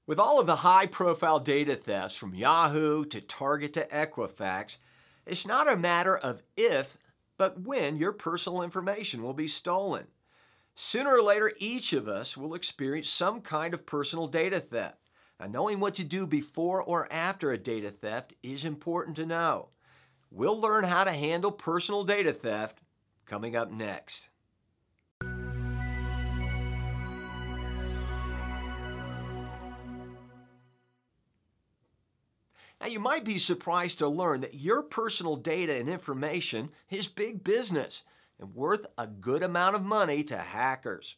With all of the high-profile data thefts from Yahoo to Target to Equifax, it's not a matter of if, but when your personal information will be stolen. Sooner or later, each of us will experience some kind of personal data theft. Now, knowing what to do before or after a data theft is important to know. We'll learn how to handle personal data theft coming up next. Now, you might be surprised to learn that your personal data and information is big business and worth a good amount of money to hackers.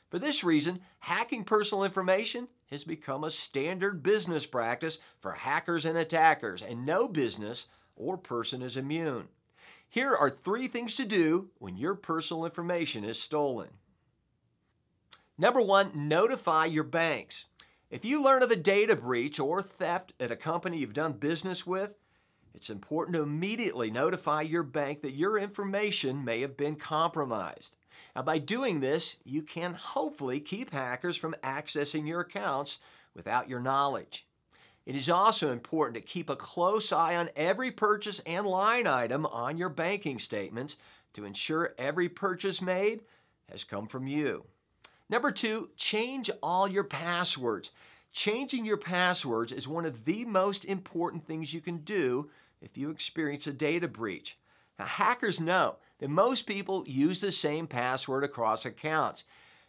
For this reason, hacking personal information has become a standard business practice for hackers and attackers, and no business or person is immune. Here are 3 things to do when your personal information is stolen. Number 1, notify your banks. If you learn of a data breach or theft at a company you've done business with, it's important to immediately notify your bank that your information may have been compromised. Now, by doing this, you can hopefully keep hackers from accessing your accounts without your knowledge. It is also important to keep a close eye on every purchase and line item on your banking statements to ensure every purchase made has come from you. Number 2, change all your passwords. Changing your passwords is one of the most important things you can do if you experience a data breach. Now, hackers know that most people use the same password across accounts,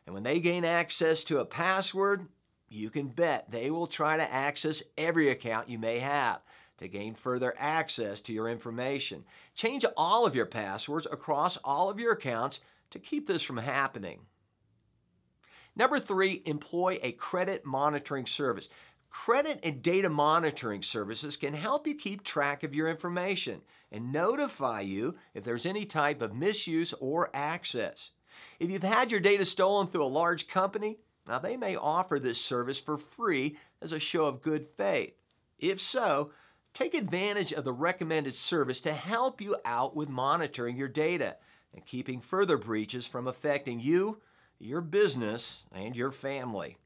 and when they gain access to a password, you can bet they will try to access every account you may have to gain further access to your information. Change all of your passwords across all of your accounts to keep this from happening. Number 3, employ a credit monitoring service. Credit and data monitoring services can help you keep track of your information and notify you if there's any type of misuse or access. If you've had your data stolen through a large company, now they may offer this service for free as a show of good faith. If so, take advantage of the recommended service to help you out with monitoring your data and keeping further breaches from affecting you, your business, and your family.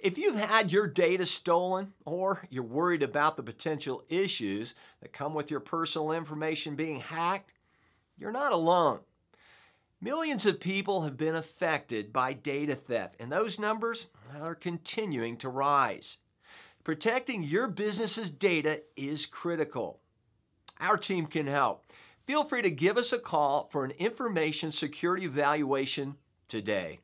If you've had your data stolen or you're worried about the potential issues that come with your personal information being hacked, you're not alone. Millions of people have been affected by data theft, and those numbers are continuing to rise. Protecting your business's data is critical. Our team can help. Feel free to give us a call for an information security evaluation today.